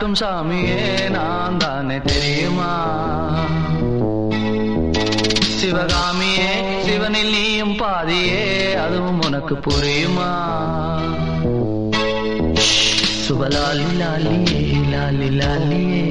நடத்தும் சாமியே நான் தானே தெரியுமா? சிவகாமியே சிவனில் நீயும் பாதியே, அதுவும் உனக்கு புரியுமா? சுபலாலி லாலியே லாலி லாலியே